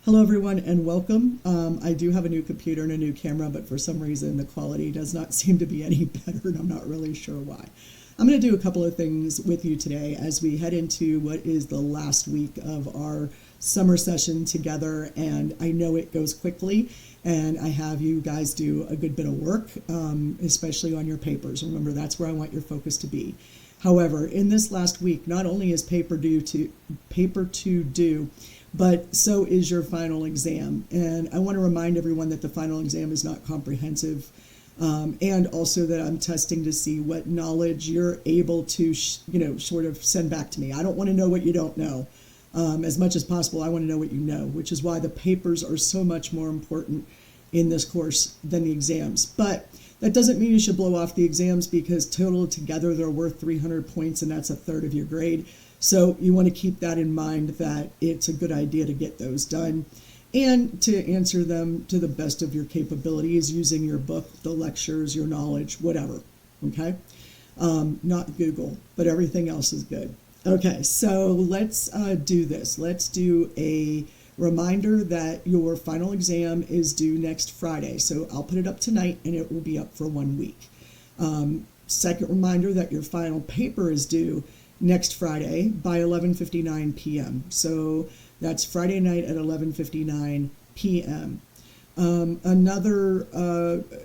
Hello, everyone, and welcome. I do have a new computer and a new camera, but for some reason the quality does not seem to be any better, and I'm not really sure why. I'm going to do a couple of things with you today as we head into what is the last week of our summer session together, and I know it goes quickly, and I have you guys do a good bit of work, especially on your papers. Remember, that's where I want your focus to be. However, in this last week, not only is paper to do, but so is your final exam. And I want to remind everyone that the final exam is not comprehensive, and also that I'm testing to see what knowledge you're able to, sort of send back to me. I don't want to know what you don't know. As much as possible, I want to know what you know, which is why the papers are so much more important in this course than the exams. But that doesn't mean you should blow off the exams, because total together they're worth 300 points, and that's a third of your grade. So you want to keep that in mind, that it's a good idea to get those done and to answer them to the best of your capabilities using your book, the lectures, your knowledge, whatever. Okay? Not Google, but everything else is good. Okay, so let's do this. Let's do a reminder that your final exam is due next Friday. So I'll put it up tonight and it will be up for 1 week. Second reminder that your final paper is due next Friday by 11:59 p.m. So that's Friday night at 11:59 p.m. Another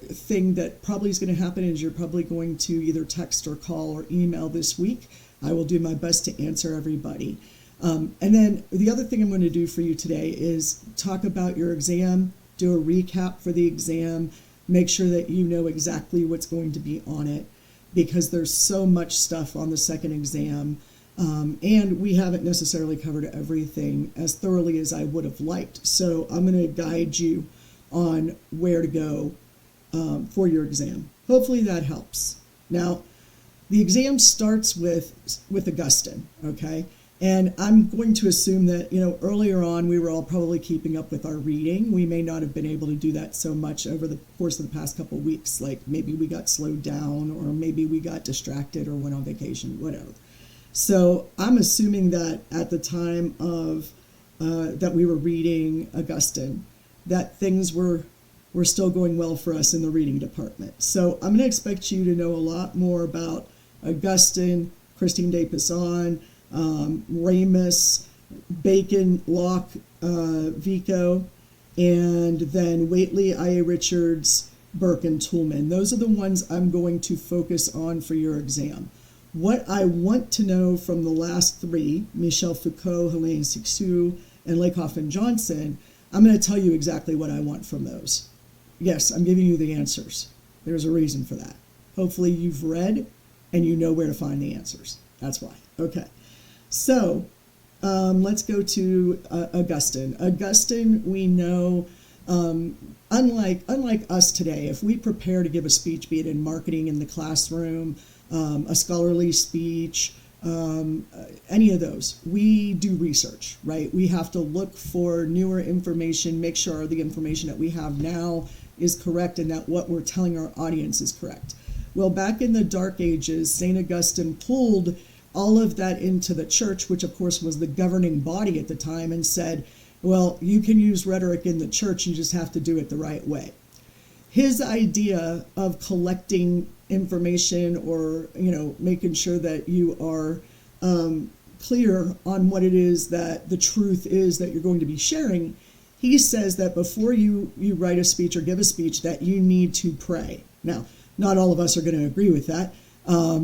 thing that probably is going to happen is you're probably going to either text or call or email this week. I will do my best to answer everybody. And then the other thing I'm going to do for you today is talk about your exam, do a recap for the exam, make sure that you know exactly what's going to be on it, because there's so much stuff on the second exam, and we haven't necessarily covered everything as thoroughly as I would have liked. So I'm going to guide you on where to go for your exam. Hopefully that helps. Now, the exam starts with Augustine, okay? And I'm going to assume that, earlier on we were all probably keeping up with our reading. We may not have been able to do that so much over the course of the past couple of weeks. Like maybe we got slowed down, or maybe we got distracted or went on vacation, whatever. So I'm assuming that at the time of that we were reading Augustine, that things were still going well for us in the reading department. So I'm going to expect you to know a lot more about Augustine, Christine de Pizan, Ramus, Bacon, Locke, Vico, and then Whately, I.A. Richards, Burke, and Toulmin. Those are the ones I'm going to focus on for your exam. What I want to know from the last three, Michel Foucault, Helene Cixous, and Lakoff and Johnson, I'm going to tell you exactly what I want from those. Yes, I'm giving you the answers. There's a reason for that. Hopefully you've read and you know where to find the answers. That's why. Okay. So let's go to Augustine. Augustine, we know, unlike us today, if we prepare to give a speech, be it in marketing in the classroom, a scholarly speech, any of those, we do research, right? We have to look for newer information, make sure the information that we have now is correct and that what we're telling our audience is correct. Well, back in the Dark Ages, St. Augustine pulled all of that into the church, which of course was the governing body at the time, and said, well, you can use rhetoric in the church, you just have to do it the right way. His idea of collecting information, or making sure that you are clear on what it is that the truth is that you're going to be sharing, he says that before you write a speech or give a speech, that you need to pray. Now, not all of us are going to agree with that.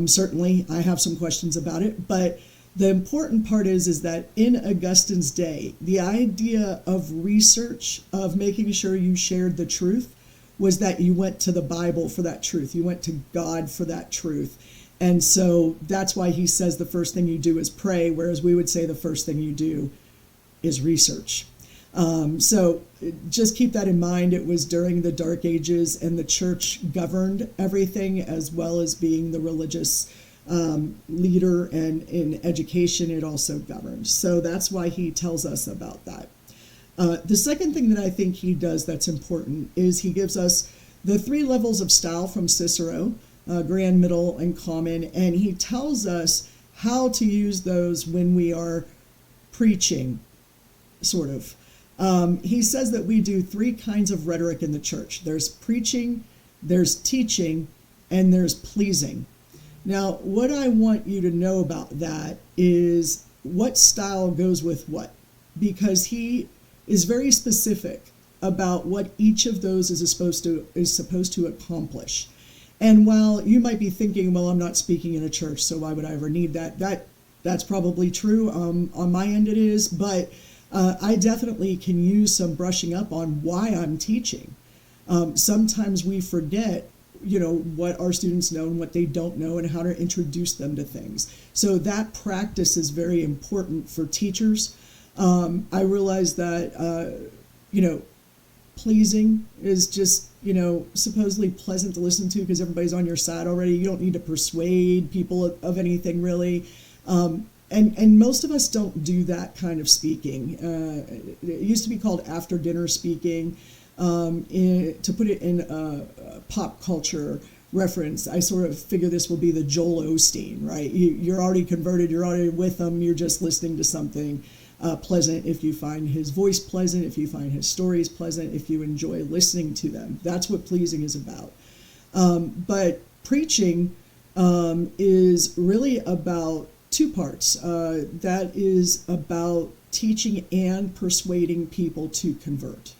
Certainly, I have some questions about it, but the important part is that in Augustine's day, the idea of research, of making sure you shared the truth, was that you went to the Bible for that truth. You went to God for that truth. And so that's why he says the first thing you do is pray, whereas we would say the first thing you do is research. So just keep that in mind. It was during the Dark Ages, and the church governed everything, as well as being the religious leader, and in education it also governed. So that's why he tells us about that. The second thing that I think he does that's important is he gives us the 3 levels of style from Cicero, grand, middle, and common, and he tells us how to use those when we are preaching, sort of. He says that we do three kinds of rhetoric in the church. There's preaching, there's teaching, and there's pleasing. Now, what I want you to know about that is what style goes with what, because he is very specific about what each of those is supposed to accomplish. And while you might be thinking, well, I'm not speaking in a church, so why would I ever need that? That's probably true. On my end it is, but I definitely can use some brushing up on why I'm teaching. Sometimes we forget, what our students know and what they don't know and how to introduce them to things. So that practice is very important for teachers. I realize that, pleasing is just, supposedly pleasant to listen to because everybody's on your side already. You don't need to persuade people of anything really. And most of us don't do that kind of speaking. It used to be called after dinner speaking. To put it in a pop culture reference, I sort of figure this will be the Joel Osteen, right? You're already converted, you're already with them, you're just listening to something pleasant if you find his voice pleasant, if you find his stories pleasant, if you enjoy listening to them. That's what pleasing is about. But preaching is really about two parts. That is about teaching and persuading people to convert.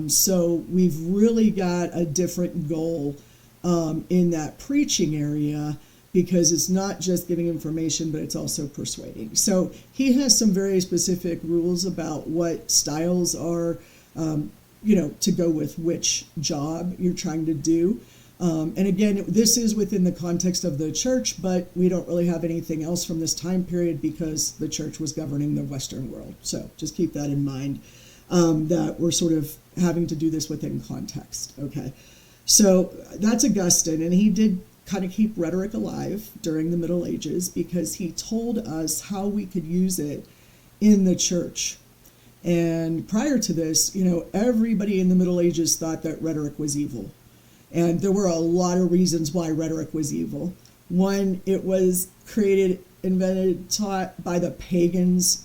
So we've really got a different goal in that preaching area, because it's not just giving information, but it's also persuading. So he has some very specific rules about what styles are, to go with which job you're trying to do. And again, this is within the context of the church, but we don't really have anything else from this time period because the church was governing the Western world. So just keep that in mind, that we're sort of having to do this within context. Okay, so that's Augustine, and he did kind of keep rhetoric alive during the Middle Ages because he told us how we could use it in the church. And prior to this, everybody in the Middle Ages thought that rhetoric was evil. And there were a lot of reasons why rhetoric was evil. One, it was created, invented, taught by the pagans,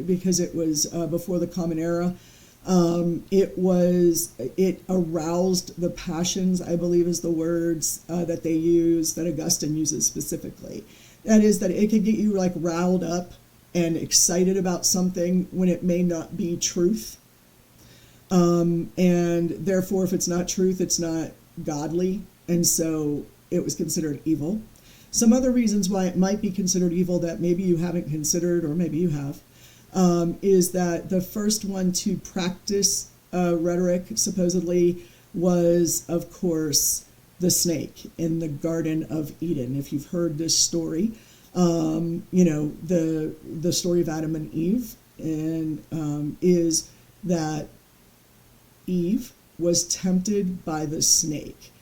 because it was before the Common Era. It aroused the passions, I believe is the words that they use, that Augustine uses specifically. That is, that it could get you like riled up and excited about something when it may not be truth. And therefore, if it's not truth, it's not godly. And so it was considered evil. Some other reasons why it might be considered evil that maybe you haven't considered, or maybe you have, is that the first one to practice rhetoric, supposedly, was, of course, the snake in the Garden of Eden. If you've heard this story, the story of Adam and Eve, and is that Eve was tempted by the snake.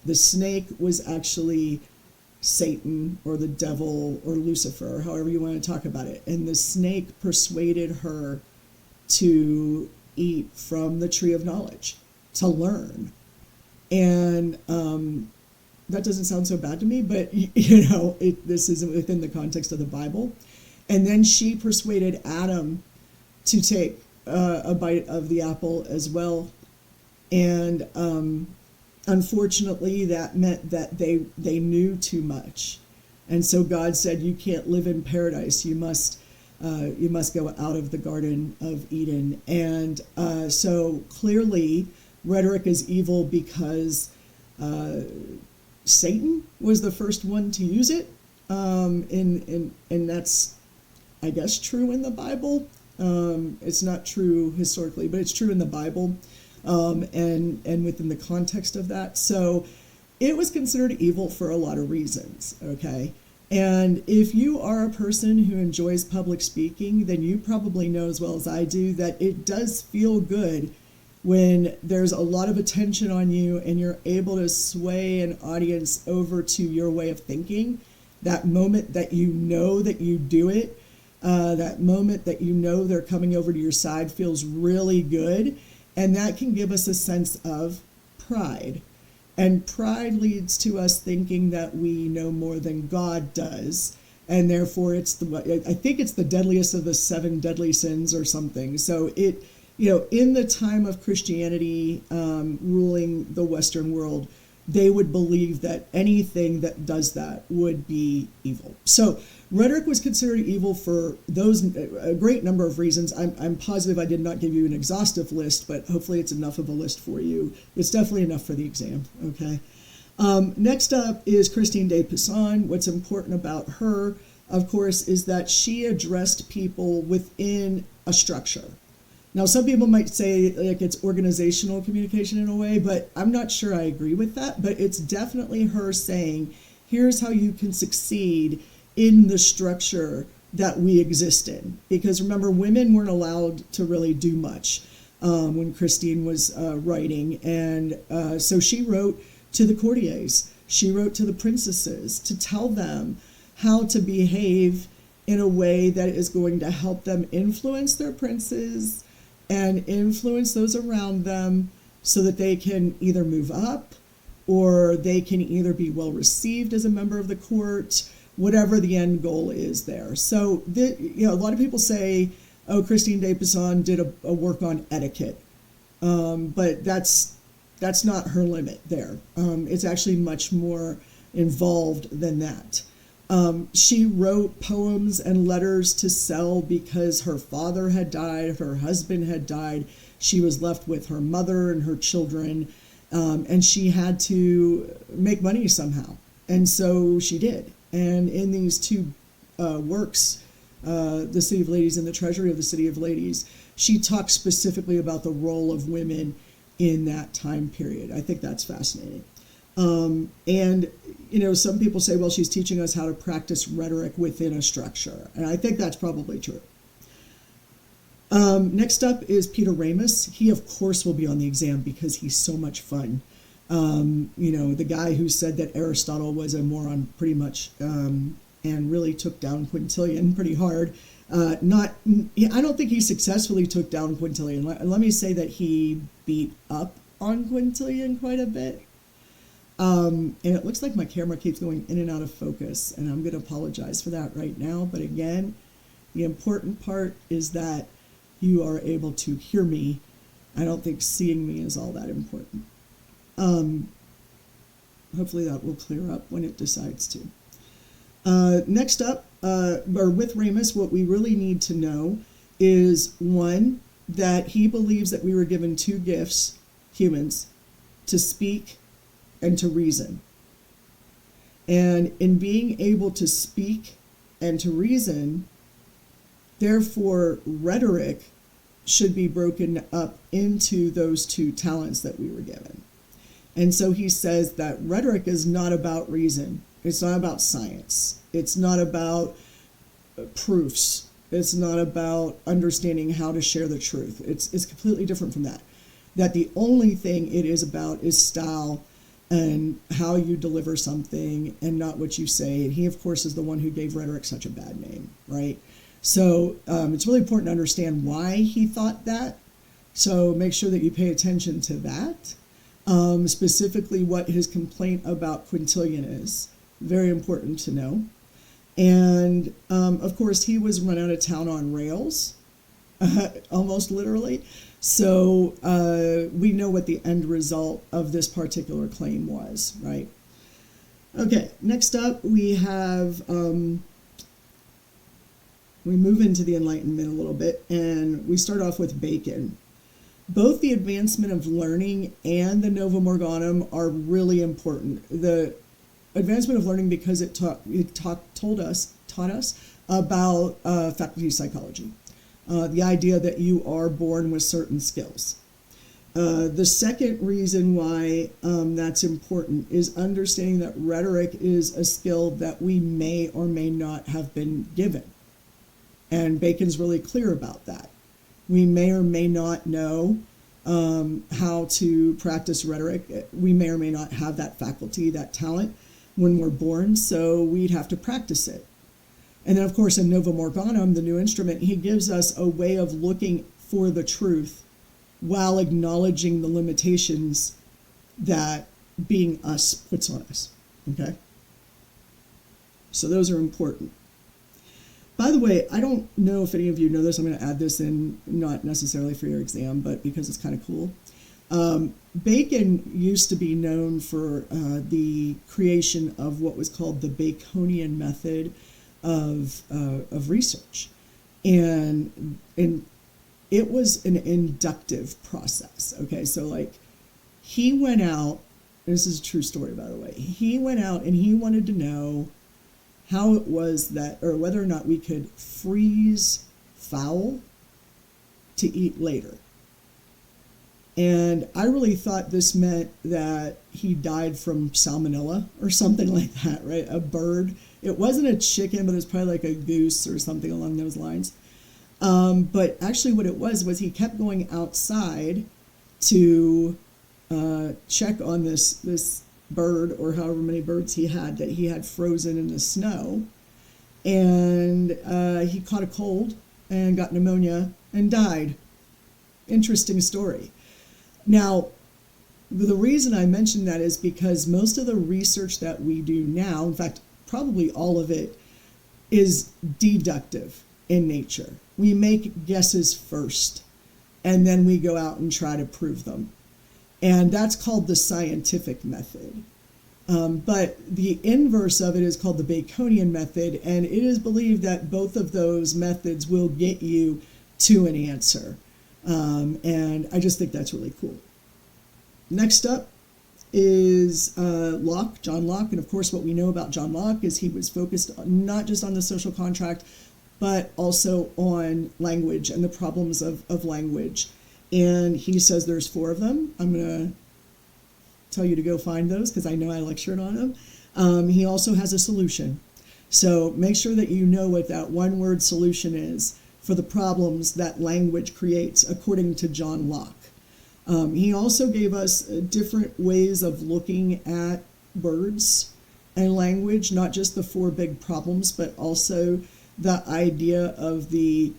The snake was actually Satan or the devil or Lucifer, however you want to talk about it. And the snake persuaded her to eat from the tree of knowledge, to learn. And that doesn't sound so bad to me, but this is within the context of the Bible. And then she persuaded Adam to take a bite of the apple as well. And unfortunately, that meant that they knew too much. And so God said, you can't live in paradise. You must go out of the Garden of Eden. And so clearly, rhetoric is evil because Satan was the first one to use it. And that's, I guess, true in the Bible. It's not true historically, but it's true in the Bible. And within the context of that. So it was considered evil for a lot of reasons, okay? And if you are a person who enjoys public speaking, then you probably know as well as I do that it does feel good when there's a lot of attention on you and you're able to sway an audience over to your way of thinking. That moment that you know that you do it, that moment that you know they're coming over to your side feels really good. And that can give us a sense of pride. And pride leads to us thinking that we know more than God does. and therefore I think it's the deadliest of the 7 deadly sins or something. So it, in the time of Christianity ruling the Western world, they would believe that anything that does that would be evil. So rhetoric was considered evil for a great number of reasons. I'm positive I did not give you an exhaustive list, but hopefully it's enough of a list for you. It's definitely enough for the exam, okay? Next up is Christine de Pizan. What's important about her, of course, is that she addressed people within a structure. Now, some people might say like it's organizational communication in a way, but I'm not sure I agree with that. But it's definitely her saying, here's how you can succeed in the structure that we exist in. Because remember, women weren't allowed to really do much when Christine was writing. And so she wrote to the courtiers, she wrote to the princesses to tell them how to behave in a way that is going to help them influence their princes and influence those around them so that they can either move up or they can either be well received as a member of the court, whatever the end goal is there. So, a lot of people say, oh, Christine de Pizan did a work on etiquette, but that's not her limit there. It's actually much more involved than that. She wrote poems and letters to sell because her father had died, her husband had died. She was left with her mother and her children, and she had to make money somehow. And so she did. And in these 2 works, The City of Ladies and The Treasury of the City of Ladies, she talks specifically about the role of women in that time period. I think that's fascinating. And some people say, well, she's teaching us how to practice rhetoric within a structure. And I think that's probably true. Next up is Peter Ramus. He, of course, will be on the exam because he's so much fun. The guy who said that Aristotle was a moron pretty much and really took down Quintilian pretty hard. I don't think he successfully took down Quintilian. Let me say that he beat up on Quintilian quite a bit. And it looks like my camera keeps going in and out of focus, and I'm going to apologize for that right now. But again, the important part is that you are able to hear me. I don't think seeing me is all that important. Hopefully that will clear up when it decides to. Next up, or with Ramus, what we really need to know is, 1, that he believes that we were given 2 gifts, humans, to speak and to reason. And in being able to speak and to reason, therefore rhetoric should be broken up into those 2 talents that we were given. And so he says that rhetoric is not about reason. It's not about science. It's not about proofs. It's not about understanding how to share the truth. It's completely different from that. That the only thing it is about is style and how you deliver something and not what you say. And he, of course, is the one who gave rhetoric such a bad name, right? So it's really important to understand why he thought that. So make sure that you pay attention to that. Specifically what his complaint about Quintilian is. Very important to know. And, of course, he was run out of town on rails, almost literally. So we know what the end result of this particular claim was, right? Okay, next up we have, we move into the Enlightenment a little bit, and we start off with Bacon. Both the advancement of learning and the Novum Organum are really important. The advancement of learning because it taught us about faculty psychology. The idea that you are born with certain skills. The second reason why that's important is understanding that rhetoric is a skill that we may or may not have been given. And Bacon's really clear about that. We may or may not know how to practice rhetoric. We may or may not have that faculty, that talent when we're born, so we'd have to practice it. And then, of course, in Novum Organum, the new instrument, he gives us a way of looking for the truth while acknowledging the limitations that being us puts on us. Okay? So those are important. By the way, I don't know if any of you know this. I'm going to add this in, not necessarily for your exam, but because it's kind of cool. Bacon used to be known for the creation of what was called the Baconian method of research, and it was an inductive process. Okay, so like he went out. This is a true story, by the way. He went out and he wanted to know how it was that, or whether or not we could freeze fowl to eat later. And I really thought this meant that he died from salmonella or something like that, right? A bird. It wasn't a chicken, but it was probably like a goose or something along those lines. But actually what it was he kept going outside to check on this bird, or however many birds he had that he had frozen in the snow. And he caught a cold and got pneumonia and died. Interesting story. Now, the reason I mention that is because most of the research that we do now, in fact, probably all of it, is deductive in nature. We make guesses first, and then we go out and try to prove them. And that's called the scientific method. But the inverse of it is called the Baconian method, and it is believed that both of those methods will get you to an answer. And I just think that's really cool. Next up is Locke, John Locke. And of course, what we know about John Locke is he was focused not just on the social contract, but also on language and the problems of language. And he says there's 4 of them. I'm going to tell you to go find those because I know I lectured on them. He also has a solution. So make sure that you know what that one-word solution is for the problems that language creates, according to John Locke. He also gave us different ways of looking at words and language, not just the 4 big problems, but also the idea of the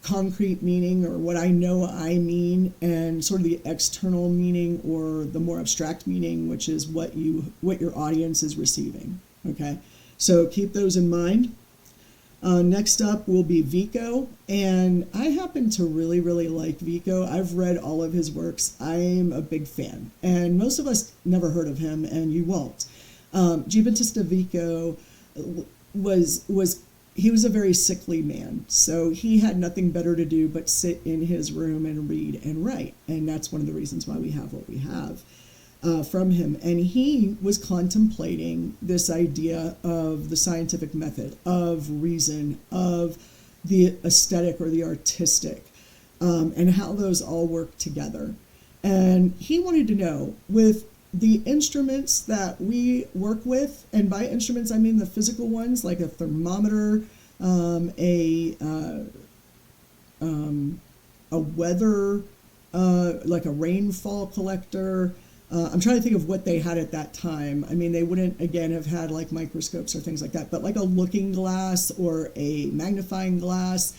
concrete meaning, or what I know I mean, and sort of the external meaning, or the more abstract meaning, which is what your audience is receiving. Okay, so keep those in mind. Next up will be Vico, and I happen to really, really like Vico. I've read all of his works. I'm a big fan, and most of us never heard of him, and you won't. Giambattista Vico he was a very sickly man, so he had nothing better to do but sit in his room and read and write, and that's one of the reasons why we have what we have from him. And he was contemplating this idea of the scientific method, of reason, of the aesthetic or the artistic, and how those all work together. And he wanted to know, with the instruments that we work with, and by instruments I mean the physical ones, like a thermometer, a weather, like a rainfall collector. I'm trying to think of what they had at that time. I mean, they wouldn't, again, have had like microscopes or things like that, but like a looking glass or a magnifying glass,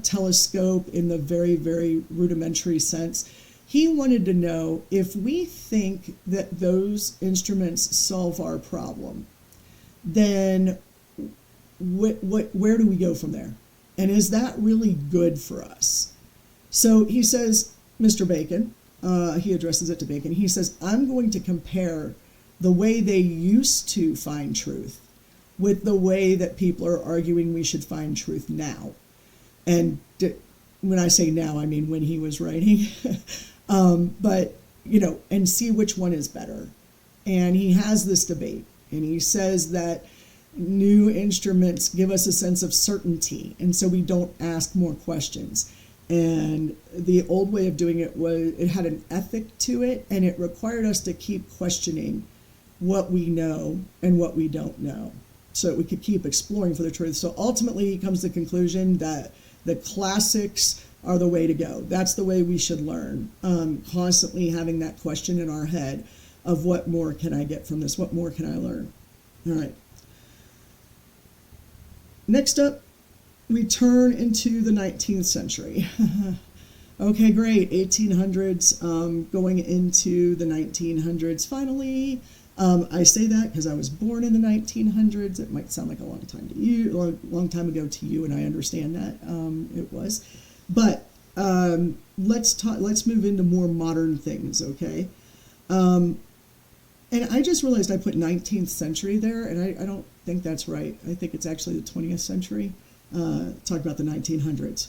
telescope in the very, very rudimentary sense. He wanted to know, if we think that those instruments solve our problem, then where do we go from there? And is that really good for us? So he says, Mr. Bacon, he addresses it to Bacon, he says, I'm going to compare the way they used to find truth with the way that people are arguing we should find truth now. And when I say now, I mean when he was writing. But, and see which one is better. And he has this debate, and he says that new instruments give us a sense of certainty, and so we don't ask more questions. And the old way of doing it was, it had an ethic to it, and it required us to keep questioning what we know and what we don't know, so that we could keep exploring for the truth. So ultimately he comes to the conclusion that the classics are the way to go. That's the way we should learn. Constantly having that question in our head of, what more can I get from this? What more can I learn? All right. Next up, we turn into the 19th century. Okay, great. 1800s, going into the 1900s. Finally, I say that because I was born in the 1900s. It might sound like a long time to you, long time ago to you, and I understand that it was. But let's move into more modern things, okay? And I just realized I put 19th century there, and I don't think that's right. I think it's actually the 20th century. Talk about the 1900s.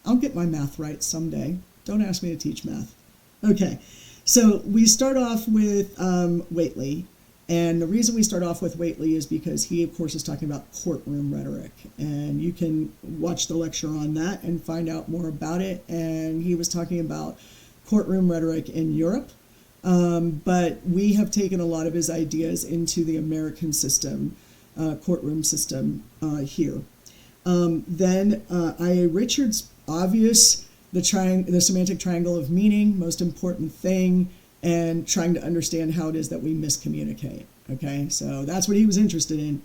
I'll get my math right someday. Don't ask me to teach math. Okay, so we start off with Whately. And the reason we start off with Whately is because he, of course, is talking about courtroom rhetoric. And you can watch the lecture on that and find out more about it. And he was talking about courtroom rhetoric in Europe. But we have taken a lot of his ideas into the American system, courtroom system here. Then I.A. Richards, obvious, the semantic triangle of meaning, most important thing, and trying to understand how it is that we miscommunicate. Okay, so that's what he was interested in.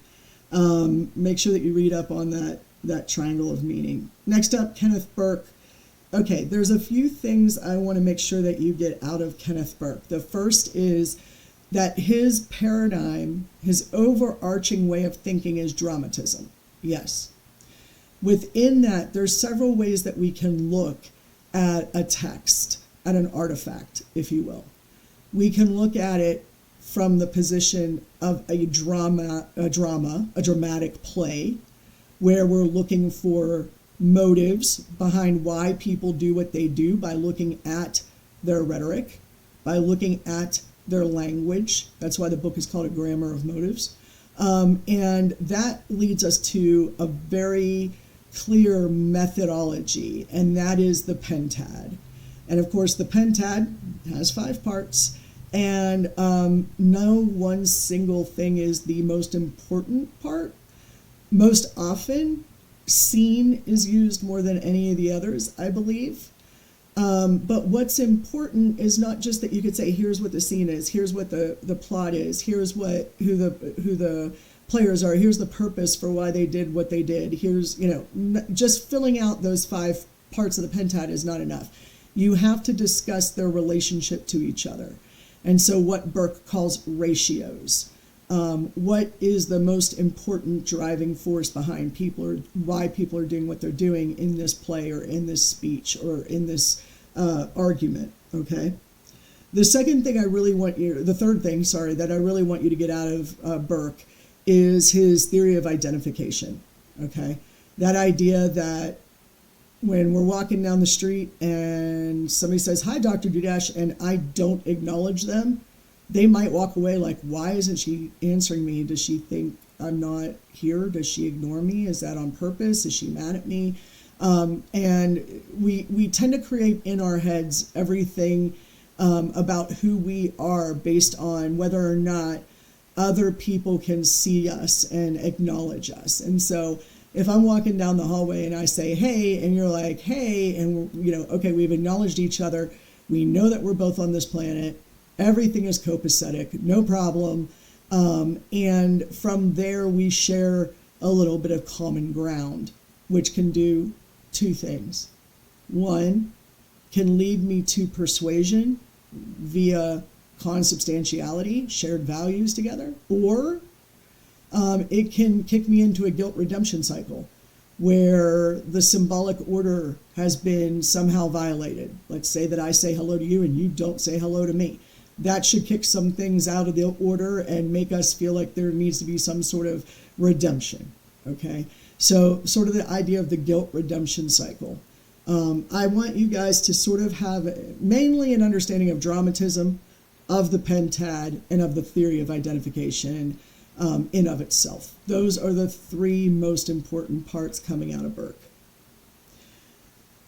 Make sure that you read up on that triangle of meaning. Next up, Kenneth Burke. Okay, there's a few things I want to make sure that you get out of Kenneth Burke. The first is that his paradigm, his overarching way of thinking is dramatism. Yes. Within that, there's several ways that we can look at a text, at an artifact, if you will. We can look at it from the position of a dramatic play, where we're looking for motives behind why people do what they do by looking at their rhetoric, by looking at their language. That's why the book is called A Grammar of Motives. And that leads us to a very clear methodology, and that is the pentad. And of course, the pentad has 5 parts, and no one single thing is the most important part. Most often, scene is used more than any of the others, I believe. But what's important is not just that you could say, here's what the scene is, here's what the plot is, here's who the players are, here's the purpose for why they did what they did, here's, just filling out those 5 parts of the pentad is not enough. You have to discuss their relationship to each other. And so what Burke calls ratios. What is the most important driving force behind people, or why people are doing what they're doing in this play or in this speech or in this argument, okay? The third thing, that I really want you to get out of Burke is his theory of identification, okay? That idea that when we're walking down the street and somebody says, "Hi, Dr. Dudash," and I don't acknowledge them, they might walk away like, why isn't she answering me? Does she think I'm not here? Does she ignore me? Is that on purpose? Is she mad at me? And we tend to create in our heads everything about who we are based on whether or not other people can see us and acknowledge us. And so if I'm walking down the hallway and I say, "Hey," and you're like, "Hey," and okay, we've acknowledged each other. We know that we're both on this planet. Everything is copacetic, no problem. And from there, we share a little bit of common ground, which can do 2 things. One, can lead me to persuasion via consubstantiality, shared values together, or it can kick me into a guilt redemption cycle where the symbolic order has been somehow violated. Let's say that I say hello to you and you don't say hello to me. That should kick some things out of the order and make us feel like there needs to be some sort of redemption, okay? So sort of the idea of the guilt redemption cycle. I want you guys to sort of have mainly an understanding of dramatism, of the pentad, and of the theory of identification in of itself. Those are the 3 most important parts coming out of Burke.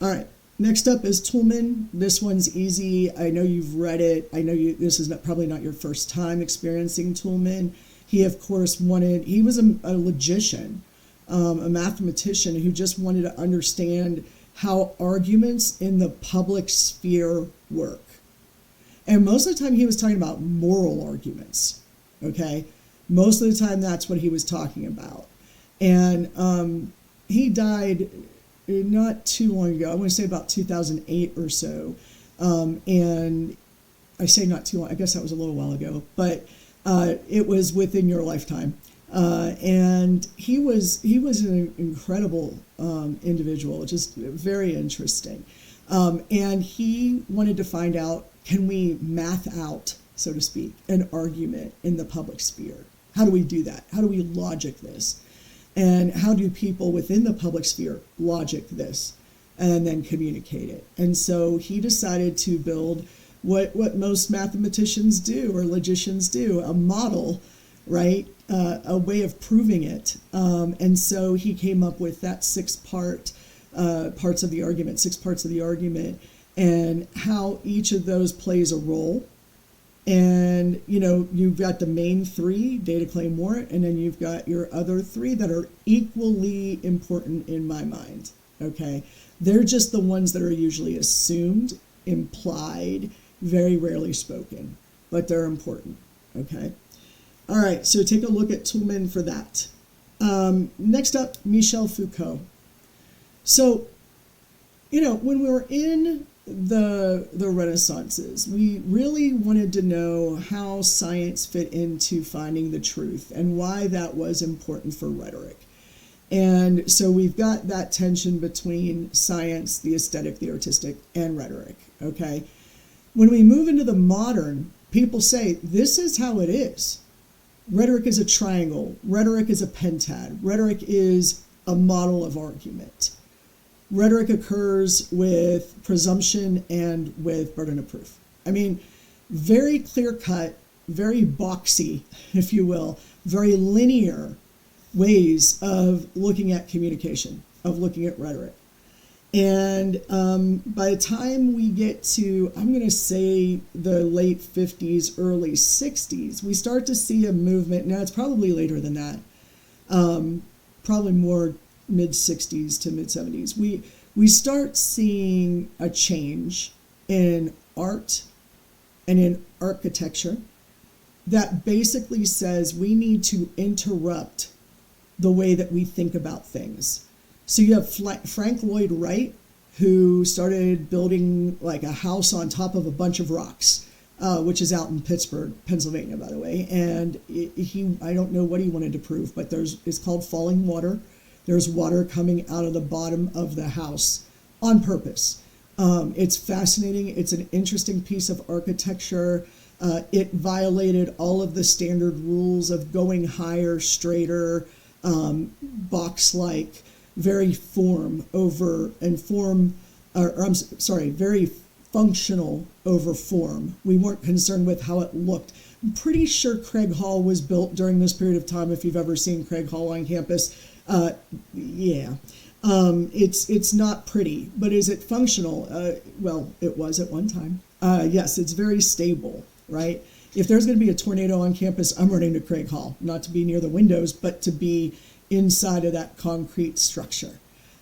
All right. Next up is Toulmin. This one's easy. I know you've read it. I know this is probably not your first time experiencing Toulmin. He, of course, he was a logician, a mathematician who just wanted to understand how arguments in the public sphere work. And most of the time he was talking about moral arguments, okay? Most of the time that's what he was talking about. And he died not too long ago. I want to say about 2008 or so. And I say not too long, I guess that was a little while ago. But It was within your lifetime. And he was an incredible individual, just very interesting. And he wanted to find out, can we math out, so to speak, an argument in the public sphere? How do we do that? How do we logic this? And how do people within the public sphere logic this and then communicate it? And so he decided to build what most mathematicians do or logicians do, a model, right? A way of proving it. And so he came up with that six parts of the argument, and how each of those plays a role. And, you've got the main three, data, claim, warrant, and then you've got your other three that are equally important in my mind, okay? They're just the ones that are usually assumed, implied, very rarely spoken, but they're important, okay? All right, so take a look at Toulmin for that. Next up, Michel Foucault. So, when we were in the Renaissances, we really wanted to know how science fit into finding the truth and why that was important for rhetoric. And so we've got that tension between science, the aesthetic, the artistic, and rhetoric, okay? When we move into the modern, people say, this is how it is. Rhetoric is a triangle. Rhetoric is a pentad. Rhetoric is a model of argument. Rhetoric occurs with presumption and with burden of proof. I mean, very clear-cut, very boxy, if you will, very linear ways of looking at communication, of looking at rhetoric. And by the time we get to, I'm going to say the late 50s, early 60s, we start to see a movement. Now, it's probably later than that, probably more mid-60s to mid-70s. We start seeing a change in art and in architecture that basically says we need to interrupt the way that we think about things. So you have Frank Lloyd Wright, who started building like a house on top of a bunch of rocks, which is out in Pittsburgh, Pennsylvania, by the way. And I don't know what he wanted to prove, but it's called falling water. There's water coming out of the bottom of the house on purpose. It's fascinating. It's an interesting piece of architecture. It violated all of the standard rules of going higher, straighter, box-like, very very functional over form. We weren't concerned with how it looked. I'm pretty sure Craig Hall was built during this period of time, if you've ever seen Craig Hall on campus. It's not pretty, but is it functional? Well, it was at one time. Yes, it's very stable, right? If there's going to be a tornado on campus, I'm running to Craig Hall, not to be near the windows, but to be inside of that concrete structure,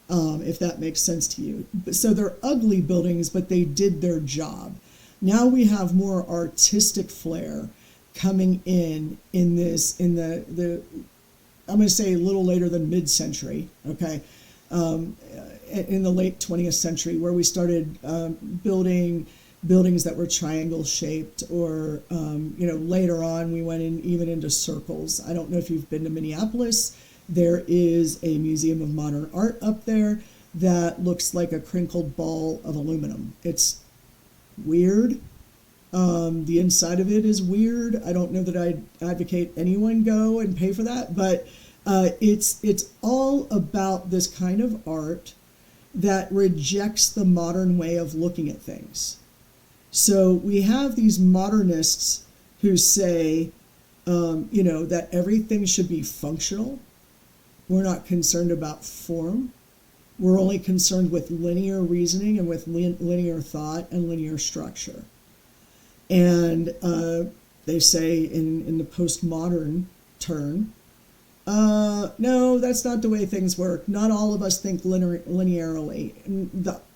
if that makes sense to you. So they're ugly buildings, but they did their job. Now we have more artistic flair coming in the I'm going to say a little later than mid-century, okay, in the late 20th century, where we started building buildings that were triangle shaped, or later on we went even into circles. I don't know if you've been to Minneapolis. There is a Museum of Modern Art up there that looks like a crinkled ball of aluminum. It's weird. The inside of it is weird. I don't know that I'd advocate anyone go and pay for that, but it's all about this kind of art that rejects the modern way of looking at things. So we have these modernists who say, that everything should be functional. We're not concerned about form. We're only concerned with linear reasoning and with linear thought and linear structure. And they say in the postmodern turn, no, that's not the way things work. Not all of us think linearly.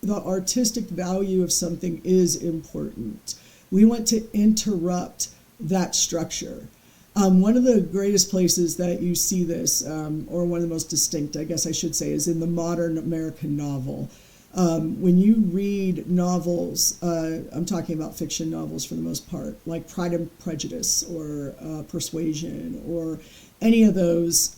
The artistic value of something is important. We want to interrupt that structure. One of the greatest places that you see this, or one of the most distinct, I guess I should say, is in the modern American novel. When you read novels, I'm talking about fiction novels for the most part, like Pride and Prejudice or Persuasion or any of those,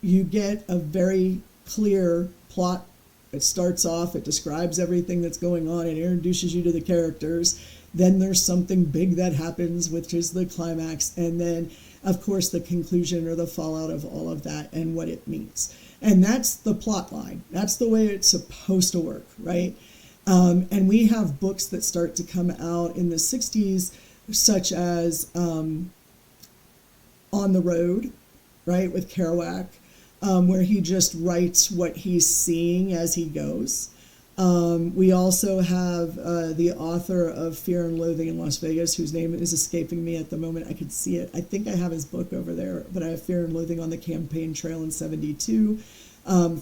you get a very clear plot. It starts off, it describes everything that's going on, it introduces you to the characters. Then there's something big that happens, which is the climax. And then, of course, the conclusion or the fallout of all of that and what it means. And that's the plot line. That's the way it's supposed to work, right? And we have books that start to come out in the 60s, such as On the Road, right, with Kerouac, where he just writes what he's seeing as he goes. We also have the author of Fear and Loathing in Las Vegas, whose name is escaping me at the moment. I could see it. I think I have his book over there, but I have Fear and Loathing on the Campaign Trail in 72.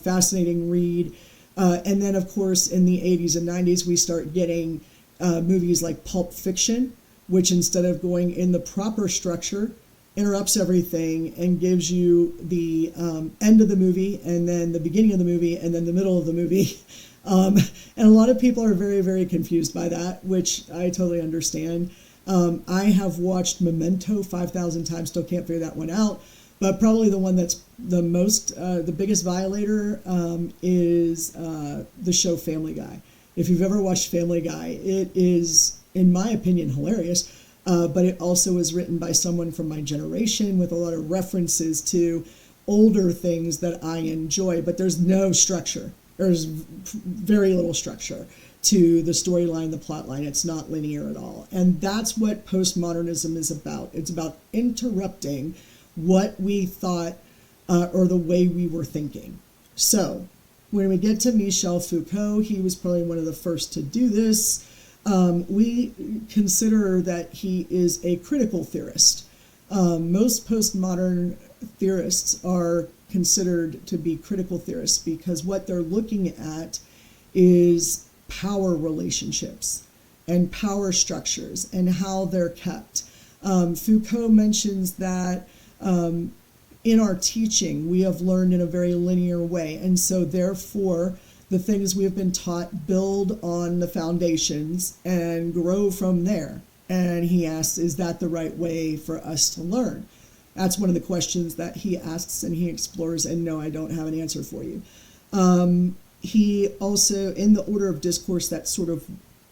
Fascinating read. And then, of course, in the 80s and 90s, we start getting movies like Pulp Fiction, which instead of going in the proper structure, interrupts everything and gives you the end of the movie and then the beginning of the movie and then the middle of the movie. And a lot of people are very, very confused by that, which I totally understand. I have watched Memento 5,000 times, still can't figure that one out. But probably the one that's the most, the biggest violator is the show Family Guy. If you've ever watched Family Guy, it is, in my opinion, hilarious. But it also is written by someone from my generation with a lot of references to older things that I enjoy. But there's no structure. There's very little structure to the storyline, the plot line. It's not linear at all. And that's what postmodernism is about. It's about interrupting what we thought or the way we were thinking. So when we get to Michel Foucault, he was probably one of the first to do this. We consider that he is a critical theorist. Most postmodern theorists are considered to be critical theorists because what they're looking at is power relationships and power structures and how they're kept. Foucault mentions that in our teaching, we have learned in a very linear way. And so therefore, the things we have been taught build on the foundations and grow from there. And he asks, is that the right way for us to learn? That's one of the questions that he asks and he explores, and no, I don't have an answer for you. He also, in the order of discourse, that's sort of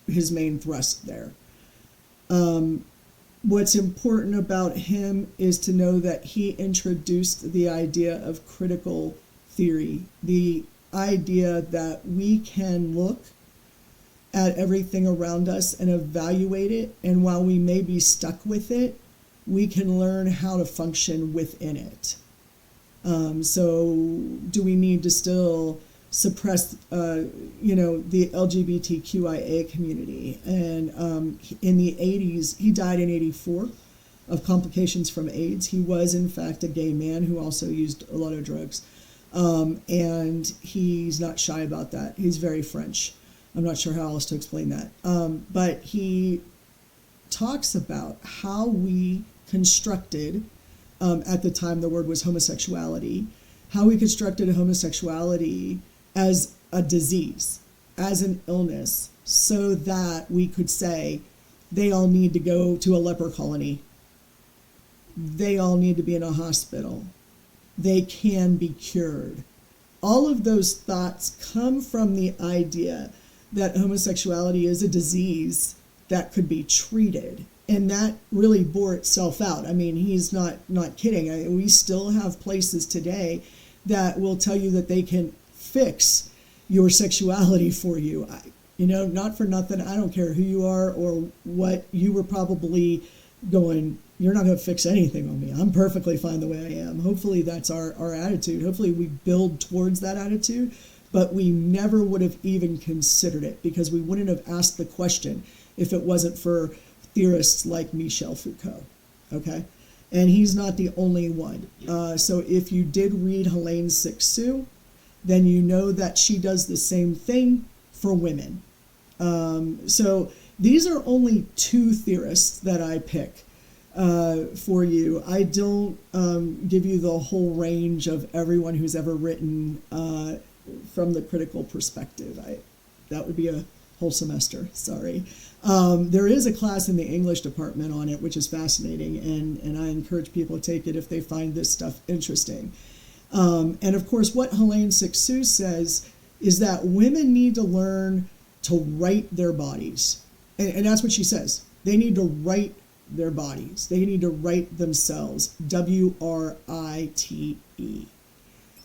his main thrust there. What's important about him is to know that he introduced the idea of critical theory, the idea that we can look at everything around us and evaluate it, and while we may be stuck with it, we can learn how to function within it. So do we need to still suppress, the LGBTQIA community? And in the 80s, he died in 84 of complications from AIDS. He was, in fact, a gay man who also used a lot of drugs. And he's not shy about that. He's very French. I'm not sure how else to explain that. But he talks about how we constructed, at the time the word was homosexuality, how we constructed homosexuality as a disease, as an illness, so that we could say they all need to go to a leper colony. They all need to be in a hospital. They can be cured. All of those thoughts come from the idea that homosexuality is a disease that could be treated. And that really bore itself out. I mean, he's not kidding. We still have places today that will tell you that they can fix your sexuality for you. Not for nothing. I don't care who you are or what you were probably going, you're not going to fix anything on me. I'm perfectly fine the way I am. Hopefully that's our attitude. Hopefully we build towards that attitude, but we never would have even considered it because we wouldn't have asked the question if it wasn't for theorists like Michel Foucault, okay? And he's not the only one. So if you did read Helene Cixous, then you know that she does the same thing for women. So these are only two theorists that I pick for you. I don't give you the whole range of everyone who's ever written from the critical perspective. That would be a whole semester, sorry. There is a class in the English department on it, which is fascinating, and I encourage people to take it if they find this stuff interesting. And of course, what Helene Cixous says is that women need to learn to write their bodies. And that's what she says. They need to write their bodies. They need to write themselves, W-R-I-T-E.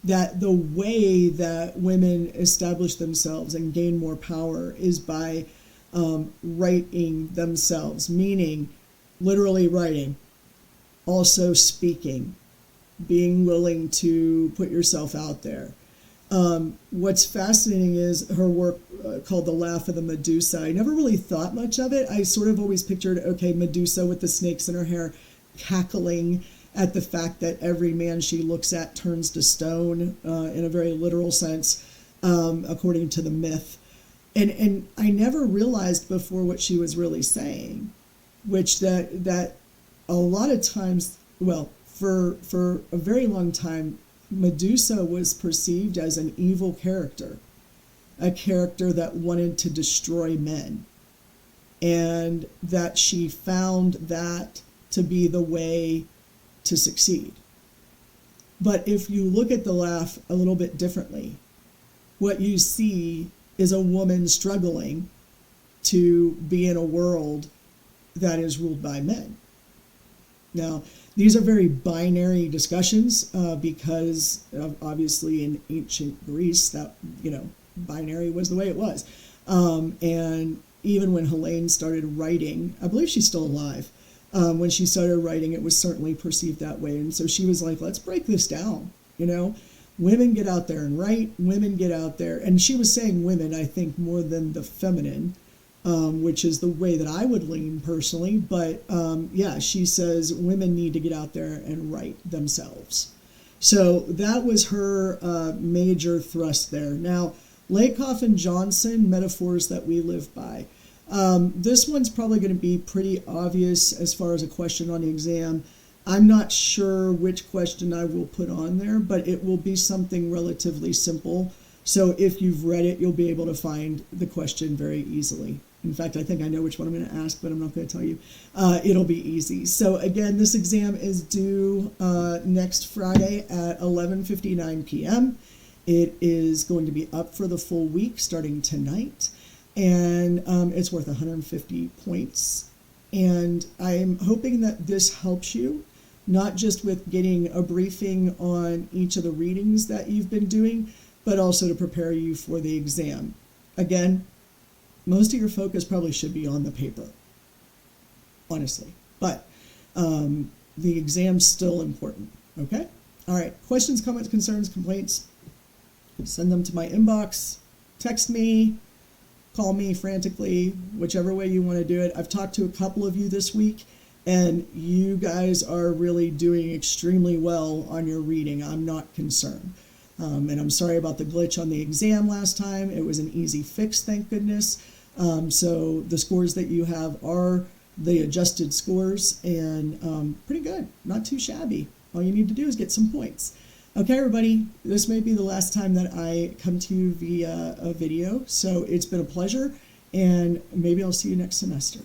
That the way that women establish themselves and gain more power is by writing themselves, meaning literally writing, also speaking, being willing to put yourself out there. What's fascinating is her work called The Laugh of the Medusa. I never really thought much of it. I sort of always pictured, okay, Medusa with the snakes in her hair cackling at the fact that every man she looks at turns to stone, in a very literal sense, according to the myth. And I never realized before what she was really saying, which that a lot of times, well, for a very long time, Medusa was perceived as an evil character, a character that wanted to destroy men, and that she found that to be the way to succeed. But if you look at The Laugh a little bit differently, what you see is a woman struggling to be in a world that is ruled by men. Now, these are very binary discussions because obviously in ancient Greece, that, binary was the way it was. And even when Helene started writing, I believe she's still alive. When she started writing, it was certainly perceived that way. And so she was like, let's break this down. Women get out there and write, women get out there. And she was saying women, I think, more than the feminine, which is the way that I would lean personally. But yeah, she says women need to get out there and write themselves. So that was her major thrust there. Now, Lakoff and Johnson, metaphors that we live by. This one's probably going to be pretty obvious as far as a question on the exam. I'm not sure which question I will put on there, but it will be something relatively simple. So if you've read it, you'll be able to find the question very easily. In fact, I think I know which one I'm going to ask, but I'm not going to tell you. It'll be easy. So again, this exam is due next Friday at 11:59 p.m. It is going to be up for the full week starting tonight, and it's worth 150 points. And I'm hoping that this helps you, not just with getting a briefing on each of the readings that you've been doing, but also to prepare you for the exam. Again, most of your focus probably should be on the paper, honestly. But the exam's still important, okay? All right, questions, comments, concerns, complaints, send them to my inbox, text me, call me frantically, whichever way you want to do it. I've talked to a couple of you this week, and you guys are really doing extremely well on your reading. I'm not concerned. And I'm sorry about the glitch on the exam last time. It was an easy fix, thank goodness. So the scores that you have are the adjusted scores, and pretty good, not too shabby. All you need to do is get some points. Okay, everybody, this may be the last time that I come to you via a video, so it's been a pleasure, and maybe I'll see you next semester.